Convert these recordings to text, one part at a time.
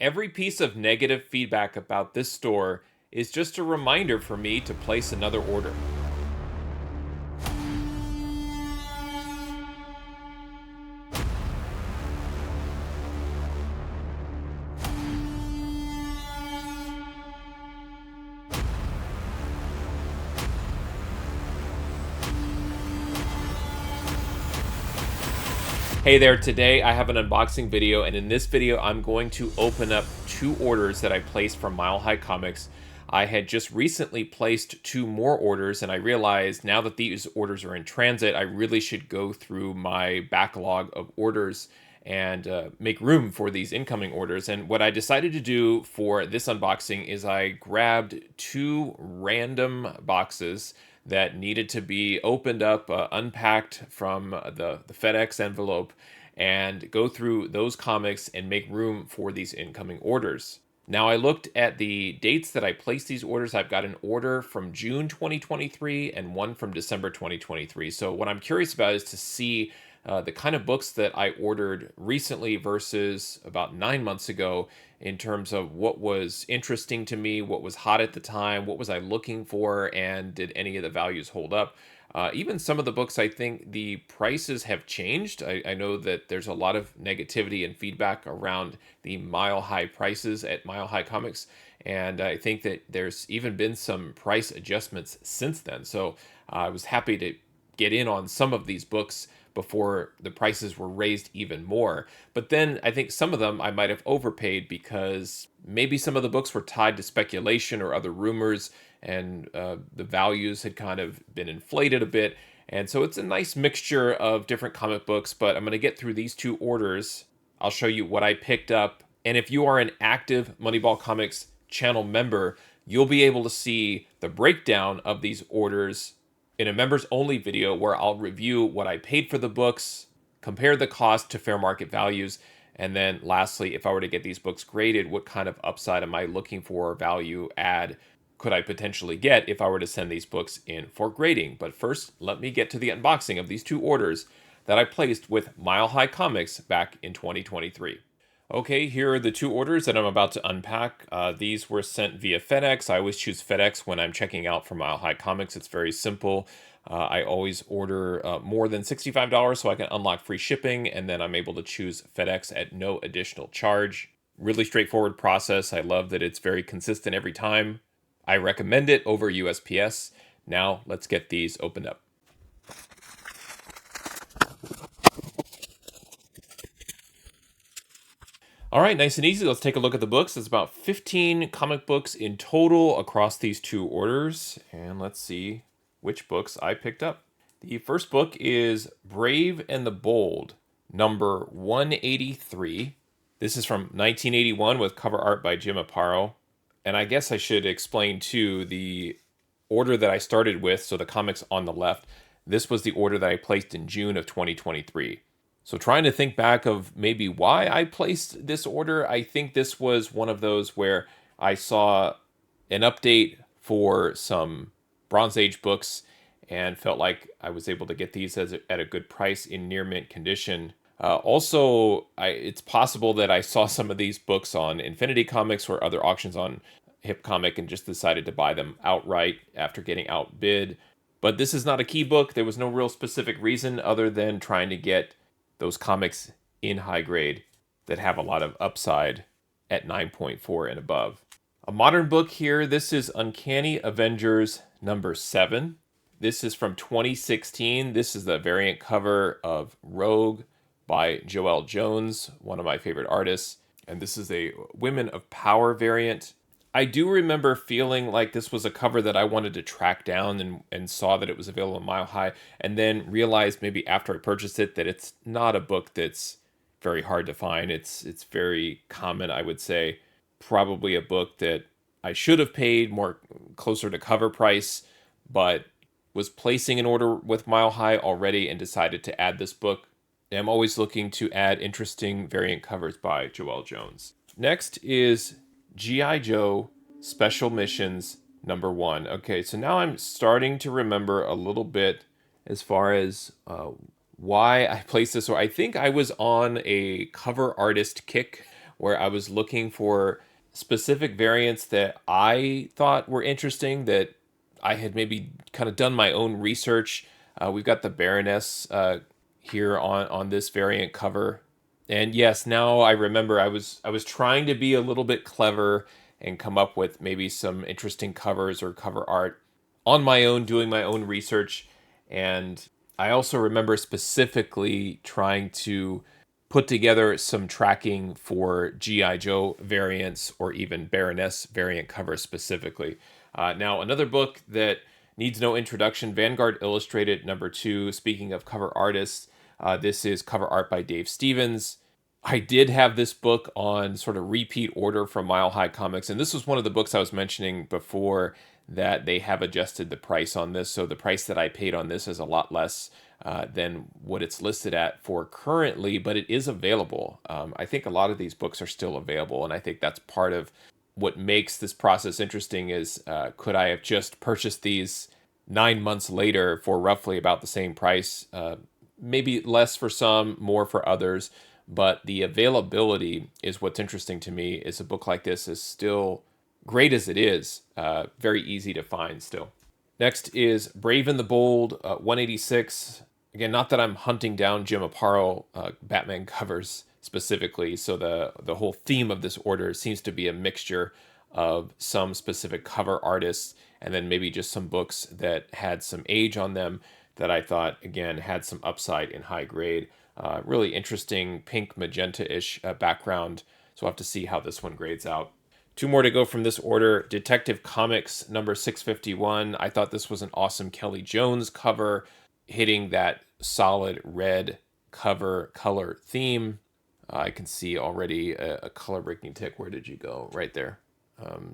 Every piece of negative feedback about this store is just a reminder for me to place another order. Hey there, today I have an unboxing video, and in this video I'm going to open up two orders that I placed from Mile High Comics. I had just recently placed two more orders, and I realized now that these orders are in transit, I really should go through my backlog of orders and make room for these incoming orders. And what I decided to do for this unboxing is I grabbed two random boxes that needed to be opened up, unpacked from the FedEx envelope, and go through those comics and make room for these incoming orders. Now, I looked at the dates that I placed these orders. I've got an order from June 2023 and one from December 2023. So what I'm curious about is to see the kind of books that I ordered recently versus about 9 months ago in terms of what was interesting to me, what was hot at the time, what was I looking for, and did any of the values hold up. Even some of the books, I think the prices have changed. I know that there's a lot of negativity and feedback around the mile high prices at Mile High Comics. And I think that there's even been some price adjustments since then. So I was happy to get in on some of these books before the prices were raised even more. But then I think some of them I might have overpaid because maybe some of the books were tied to speculation or other rumors, and the values had kind of been inflated a bit. And so it's a nice mixture of different comic books, but I'm going to get through these two orders. I'll show you what I picked up. And if you are an active Moneyball Comics channel member, you'll be able to see the breakdown of these orders in a members only video where I'll review what I paid for the books, compare the cost to fair market values, and then lastly, if I were to get these books graded, what kind of upside am I looking for, value add could I potentially get if I were to send these books in for grading. But first, let me get to the unboxing of these two orders that I placed with Mile High Comics back in 2023. Okay, here are the two orders that I'm about to unpack. These were sent via FedEx. I always choose FedEx when I'm checking out for Mile High Comics. It's very simple. I always order more than $65 so I can unlock free shipping, and then I'm able to choose FedEx at no additional charge. Really straightforward process. I love that it's very consistent every time. I recommend it over USPS. Now, let's get these opened up. All right, nice and easy. Let's take a look at the books. It's about 15 comic books in total across these two orders. And let's see which books I picked up. The first book is Brave and the Bold, number 183. This is from 1981 with cover art by Jim Aparo. And I guess I should explain, too, the order that I started with, so the comics on the left. This was the order that I placed in June of 2023. So trying to think back of maybe why I placed this order, I think this was one of those where I saw an update for some Bronze Age books and felt like I was able to get these at a good price in near mint condition. It's possible that I saw some of these books on Infinity Comics or other auctions on Hip Comic and just decided to buy them outright after getting outbid. But this is not a key book. There was no real specific reason other than trying to get those comics in high grade that have a lot of upside at 9.4 and above. A modern book here. This is Uncanny Avengers number 7. This is from 2016. This is the variant cover of Rogue by Joelle Jones, one of my favorite artists. And this is a Women of Power variant. I do remember feeling like this was a cover that I wanted to track down and saw that it was available on Mile High, and then realized maybe after I purchased it that it's not a book that's very hard to find. It's very common, I would say. Probably a book that I should have paid more closer to cover price, but was placing an order with Mile High already and decided to add this book. I'm always looking to add interesting variant covers by Joelle Jones. Next is G.I. Joe Special Missions number 1. Okay, so now I'm starting to remember a little bit as far as why I placed this. Or I think I was on a cover artist kick where I was looking for specific variants that I thought were interesting, that I had maybe kind of done my own research. We've got the Baroness here on this variant cover. And yes, now I remember I was trying to be a little bit clever and come up with maybe some interesting covers or cover art on my own, doing my own research. And I also remember specifically trying to put together some tracking for G.I. Joe variants or even Baroness variant covers specifically. Now, another book that needs no introduction, Vanguard Illustrated #2. Speaking of cover artists, this is cover art by Dave Stevens. I did have this book on sort of repeat order from Mile High Comics, and this was one of the books I was mentioning before that they have adjusted the price on this. So the price that I paid on this is a lot less than what it's listed at for currently, but it is available. I think a lot of these books are still available, and I think that's part of what makes this process interesting is could I have just purchased these 9 months later for roughly about the same price? Maybe less for some, more for others, but the availability is what's interesting to me. Is a book like this is still great as it is, very easy to find still. Next is Brave and the Bold, 186. Again, not that I'm hunting down Jim Aparo Batman covers specifically, so the whole theme of this order seems to be a mixture of some specific cover artists and then maybe just some books that had some age on them that I thought, again, had some upside in high grade. Really interesting pink magenta-ish background, so we'll have to see how this one grades out. Two more to go from this order. Detective Comics #651. I thought this was an awesome Kelly Jones cover, hitting that solid red cover color theme. I can see already a color breaking tick. Where did you go? Right there.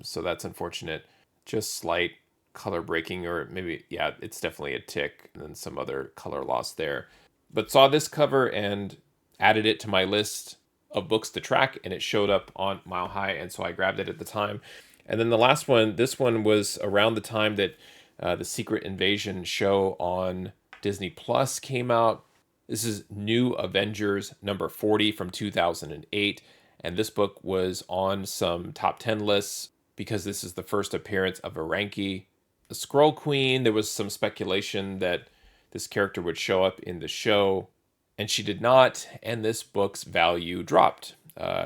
So that's unfortunate. Just slight color breaking, or maybe, yeah, it's definitely a tick, and then some other color loss there. But saw this cover and added it to my list of books to track, and it showed up on Mile High, and so I grabbed it at the time. And then the last one, this one was around the time that the Secret Invasion show on Disney Plus came out. This is New Avengers #40 from 2008, and this book was on some top 10 lists because this is the first appearance of Aranki, the Skrull Queen. There was some speculation that this character would show up in the show, and she did not, and this book's value dropped.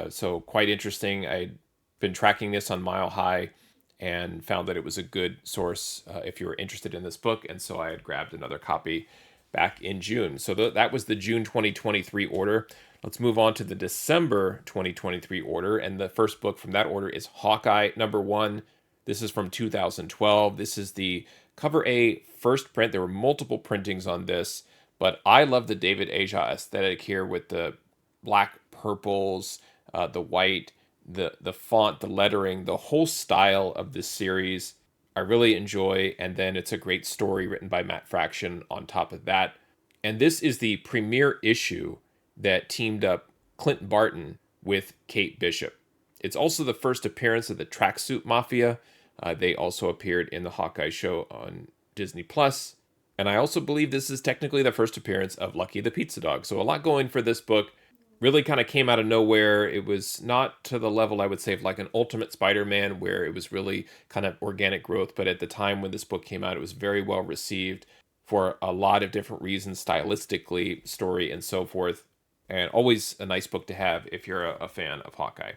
So quite interesting. I'd been tracking this on Mile High and found that it was a good source if you were interested in this book, and so I had grabbed another copy back in June. So that was the June 2023 order. Let's move on to the December 2023 order, and the first book from that order is Hawkeye #1. This is from 2012. This is the cover A first print. There were multiple printings on this, but I love the David Aja aesthetic here with the black purples, the white, the font, the lettering, the whole style of this series I really enjoy. And then it's a great story written by Matt Fraction on top of that. And this is the premiere issue that teamed up Clint Barton with Kate Bishop. It's also the first appearance of the Tracksuit Mafia. They also appeared in the Hawkeye show on Disney Plus. And I also believe this is technically the first appearance of Lucky the Pizza Dog. So a lot going for this book. Really kind of came out of nowhere. It was not to the level, I would say, of like an Ultimate Spider-Man, where it was really kind of organic growth. But at the time when this book came out, it was very well received for a lot of different reasons, stylistically, story, and so forth. And always a nice book to have if you're a fan of Hawkeye.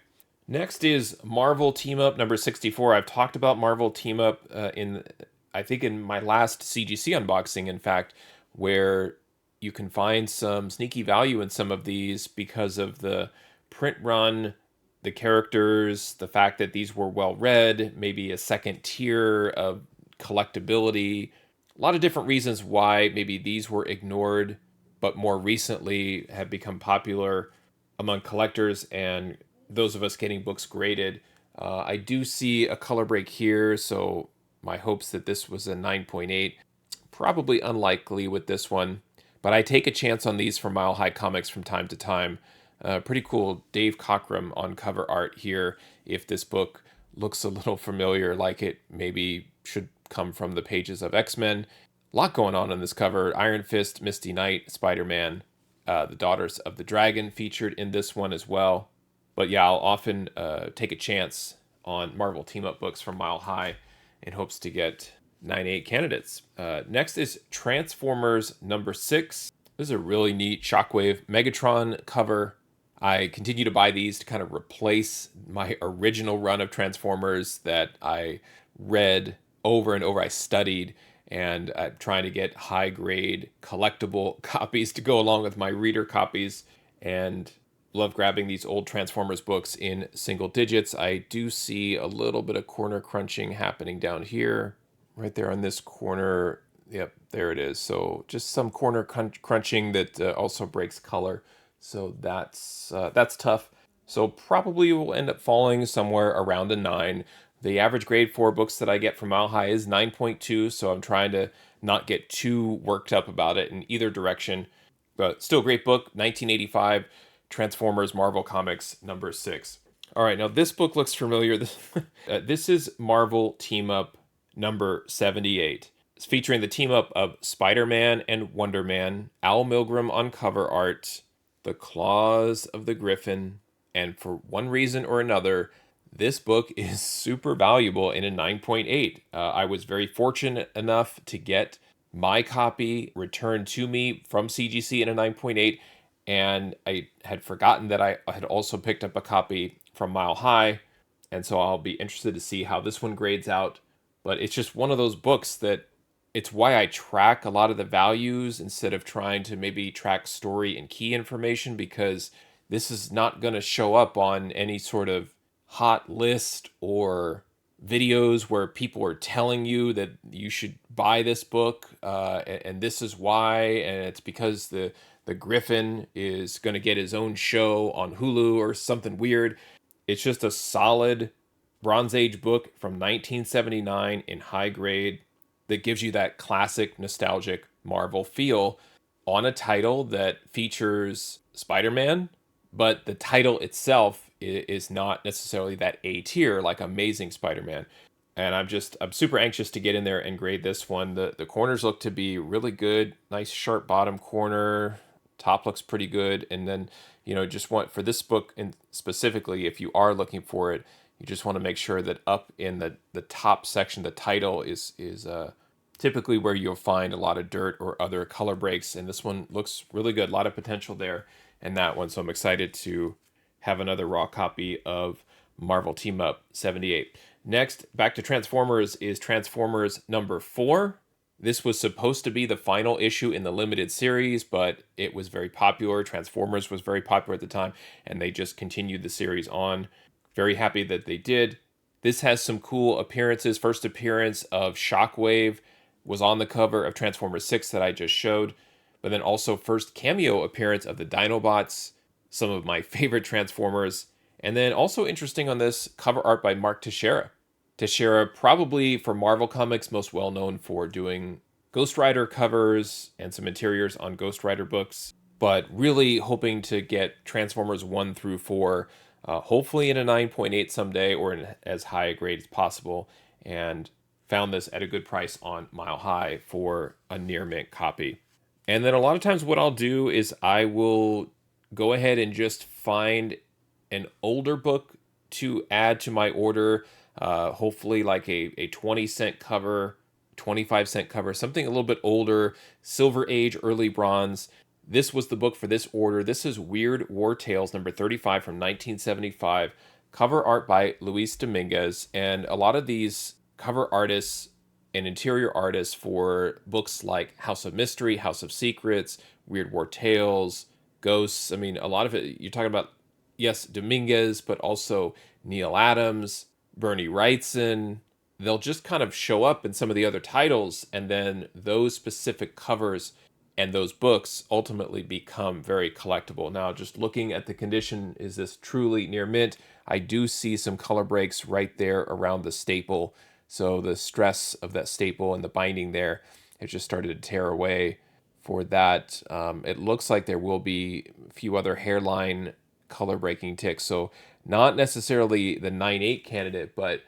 Next is Marvel Team Up #64. I've talked about Marvel Team Up I think in my last CGC unboxing, in fact, where you can find some sneaky value in some of these because of the print run, the characters, the fact that these were well read, maybe a second tier of collectability. A lot of different reasons why maybe these were ignored, but more recently have become popular among collectors and those of us getting books graded. I do see a color break here, so my hopes that this was a 9.8. Probably unlikely with this one, but I take a chance on these from Mile High Comics from time to time. Pretty cool Dave Cockrum on cover art here. If this book looks a little familiar, like it maybe should come from the pages of X-Men. A lot going on this cover. Iron Fist, Misty Knight, Spider-Man, the Daughters of the Dragon featured in this one as well. But yeah, I'll often take a chance on Marvel team up books from Mile High in hopes to get 9/8 candidates. Next is Transformers #6. This is a really neat Shockwave Megatron cover. I continue to buy these to kind of replace my original run of Transformers that I read over and over. I studied, and I'm trying to get high grade collectible copies to go along with my reader copies. And love grabbing these old Transformers books in single digits. I do see a little bit of corner crunching happening down here, right there on this corner. Yep, there it is. So just some corner crunching that also breaks color. So that's tough. So probably will end up falling somewhere around a 9. The average grade for books that I get from Mile High is 9.2, so I'm trying to not get too worked up about it in either direction. But still a great book, 1985, Transformers Marvel Comics #6. All right, now this book looks familiar. This is Marvel Team Up #78. It's featuring the team up of Spider-Man and Wonder Man, Al Milgrom on cover art, The Claws of the Griffin, and for one reason or another, this book is super valuable in a 9.8. I was very fortunate enough to get my copy returned to me from CGC in a 9.8, and I had forgotten that I had also picked up a copy from Mile High, and so I'll be interested to see how this one grades out. But it's just one of those books that it's why I track a lot of the values instead of trying to maybe track story and key information, because this is not going to show up on any sort of hot list or videos where people are telling you that you should buy this book, and this is why, and it's because the Griffin is going to get his own show on Hulu or something weird. It's just a solid Bronze Age book from 1979 in high grade that gives you that classic nostalgic Marvel feel on a title that features Spider-Man, but the title itself is not necessarily that A tier like Amazing Spider-Man. And I'm super anxious to get in there and grade this one. The corners look to be really good, nice sharp bottom corner. Top looks pretty good, and then just want for this book and specifically, if you are looking for it, you just want to make sure that up in the top section, the title is typically where you'll find a lot of dirt or other color breaks, and this one looks really good. A lot of potential there in that one, so I'm excited to have another raw copy of Marvel Team Up '78. Next, back to Transformers, is Transformers #4. This was supposed to be the final issue in the limited series, but it was very popular. Transformers was very popular at the time, and they just continued the series on. Very happy that they did. This has some cool appearances. First appearance of Shockwave was on the cover of Transformers 6 that I just showed, but then also first cameo appearance of the Dinobots, some of my favorite Transformers. And then also interesting on this, cover art by Mark Teixeira. Teixeira, probably for Marvel Comics, most well known for doing Ghost Rider covers and some interiors on Ghost Rider books, but really hoping to get Transformers 1 through 4, hopefully in a 9.8 someday or in as high a grade as possible, and found this at a good price on Mile High for a near mint copy. And then a lot of times what I'll do is I will go ahead and just find an older book to add to my order, hopefully like a 20-cent cover, 25-cent cover, something a little bit older, Silver Age, early Bronze. This was the book for this order. This is Weird War Tales #35 from 1975, cover art by Luis Dominguez, and a lot of these cover artists and interior artists for books like House of Mystery, House of Secrets, Weird War Tales, Ghosts. I mean, a lot of it, you're talking about, yes, Dominguez, but also Neil Adams, Bernie Wrightson. They'll just kind of show up in some of the other titles, and then those specific covers and those books ultimately become very collectible. Now, just looking at the condition, is this truly near mint? I do see some color breaks right there around the staple. So the stress of that staple and the binding there, it just started to tear away for that. It looks like there will be a few other hairline color breaking ticks. So not necessarily the 9/8 candidate, but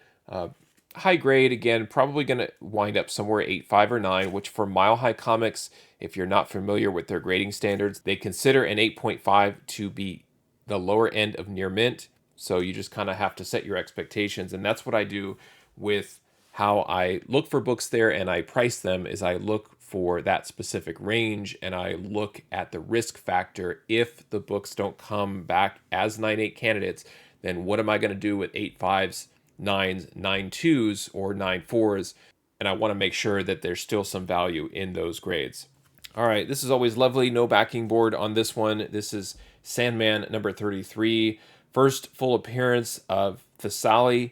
high grade. Again, probably going to wind up somewhere 8.5 or 9, which for Mile High Comics, if you're not familiar with their grading standards, they consider an 8.5 to be the lower end of near mint. So you just kind of have to set your expectations. And that's what I do with how I look for books there and I price them is I look for that specific range and I look at the risk factor. If the books don't come back as 9.8 candidates, then what am I going to do with 8.5s, 9s, 9.2s, or 9.4s? And I want to make sure that there's still some value in those grades. All right, this is always lovely. No backing board on this one. This is Sandman number 33. First full appearance of Thessaly.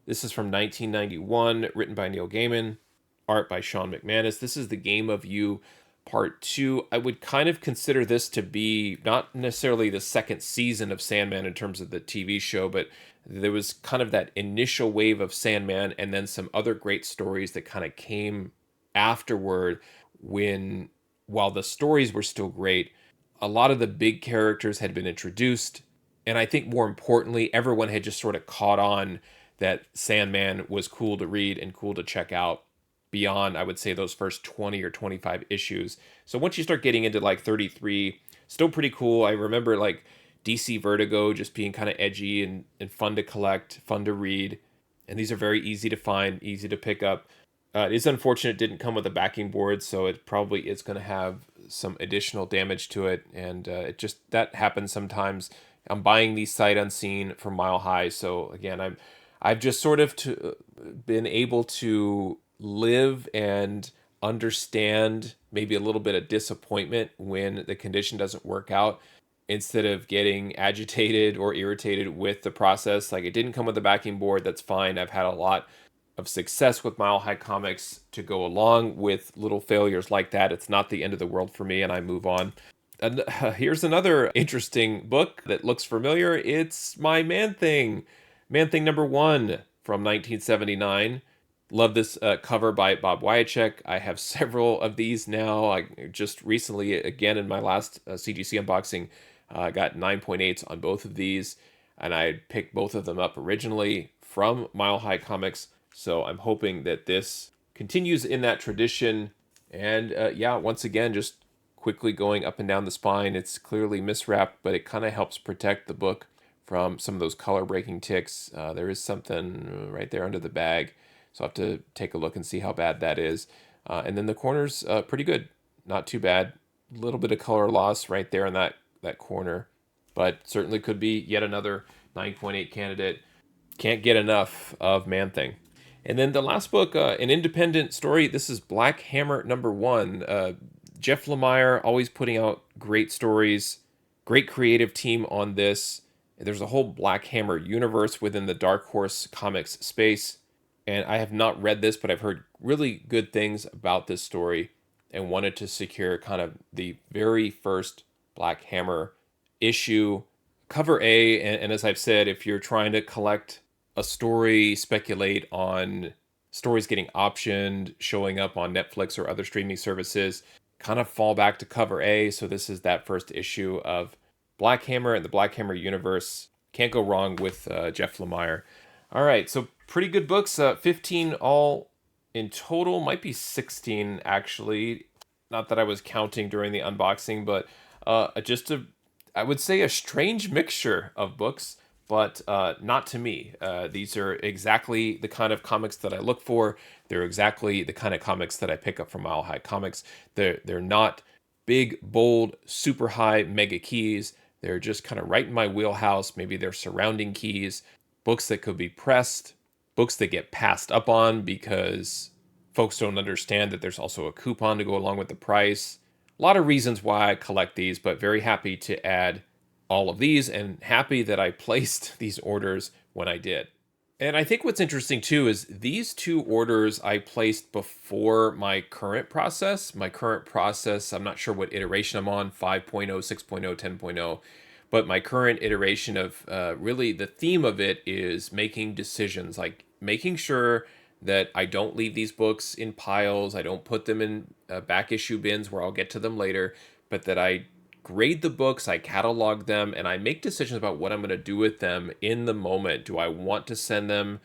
This is from 1991, written by Neil Gaiman, art by Sean McManus. This is The Game of You Part 2. I would kind of consider this to be not necessarily the second season of Sandman in terms of the TV show, but there was kind of that initial wave of Sandman and then some other great stories that kind of came afterward when, while the stories were still great, a lot of the big characters had been introduced. And I think more importantly, everyone had just sort of caught on that Sandman was cool to read and cool to check out beyond, I would say, those first 20 or 25 issues. So once you start getting into like 33, still pretty cool. I remember like DC Vertigo just being kind of edgy and fun to collect, fun to read. And these are very easy to find, easy to pick up. It is unfortunate it didn't come with a backing board, so it probably is going to have some additional damage to it. And it just, that happens sometimes. I'm buying these sight unseen from Mile High. So again, I've just sort of been able to live and understand maybe a little bit of disappointment when the condition doesn't work out instead of getting agitated or irritated with the process. Like, it didn't come with a backing board. That's fine. I've had a lot of success with Mile High Comics to go along with little failures like that. It's not the end of the world for me, and I move on. And here's another interesting book that looks familiar. It's my Man Thing. Man Thing number 1 from 1979. Love this cover by Bob Wyacek. I have several of these now. I just recently, again in my last CGC unboxing, got 9.8s on both of these. And I picked both of them up originally from Mile High Comics. So I'm hoping that this continues in that tradition. And yeah, once again, just quickly going up and down the spine. It's clearly miswrapped, but it kind of helps protect the book from some of those color breaking ticks. There is something right there under the bag, so I'll have to take a look and see how bad that is. And then the corner's pretty good, not too bad. A little bit of color loss right there in that corner, but certainly could be yet another 9.8 candidate. Can't get enough of Man Thing. And then the last book, an independent story. This is Black Hammer number 1. Jeff Lemire always putting out great stories, great creative team on this. There's a whole Black Hammer universe within the Dark Horse Comics space. And I have not read this, but I've heard really good things about this story and wanted to secure kind of the very first Black Hammer issue. Cover A, and as I've said, if you're trying to collect a story, speculate on stories getting optioned, showing up on Netflix or other streaming services, kind of fall back to cover A. So this is that first issue of Black Hammer and the Black Hammer universe. Can't go wrong with Jeff Lemire. All right, so pretty good books. 15 all in total. Might be 16 actually. Not that I was counting during the unboxing, but I would say a strange mixture of books, but not to me. These are exactly the kind of comics that I look for. They're exactly the kind of comics that I pick up from Mile High Comics. They're not big, bold, super high mega keys. They're just kind of right in my wheelhouse. Maybe they're surrounding keys, books that could be pressed, books that get passed up on because folks don't understand that there's also a coupon to go along with the price. A lot of reasons why I collect these, but very happy to add all of these and happy that I placed these orders when I did. And I think what's interesting too is these 2 orders I placed before my current process. My current process, I'm not sure what iteration I'm on, 5.0, 6.0, 10.0, but my current iteration of really the theme of it is making decisions, like making sure that I don't leave these books in piles, I don't put them in back issue bins where I'll get to them later, but that I grade the books, I catalog them, and I make decisions about what I'm going to do with them in the moment. Do I want to send them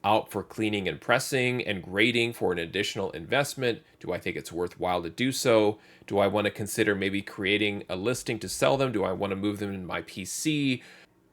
out for cleaning and pressing and grading for an additional investment? Do I think it's worthwhile to do so? Do I want to consider maybe creating a listing to sell them? Do I want to move them in my PC?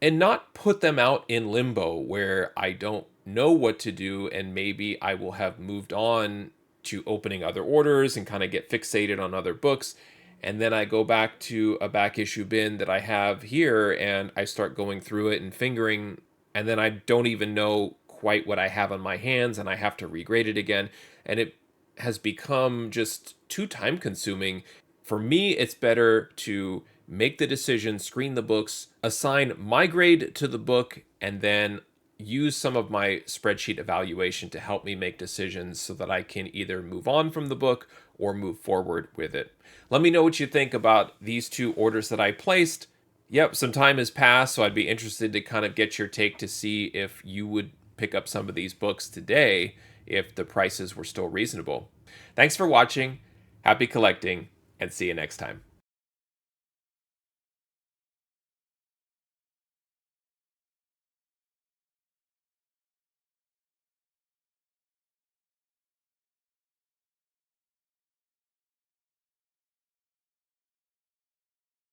and not put them out in limbo where I don't know what to do, and maybe I will have moved on to opening other orders and kind of get fixated on other books. And then I go back to a back issue bin that I have here and I start going through it and fingering, and then I don't even know quite what I have on my hands and I have to regrade it again. And it has become just too time consuming. For me, it's better to make the decision, screen the books, assign my grade to the book, and then use some of my spreadsheet evaluation to help me make decisions so that I can either move on from the book or move forward with it. Let me know what you think about these two orders that I placed. Yep, some time has passed, so I'd be interested to kind of get your take to see if you would pick up some of these books today if the prices were still reasonable. Thanks for watching, happy collecting, and see you next time.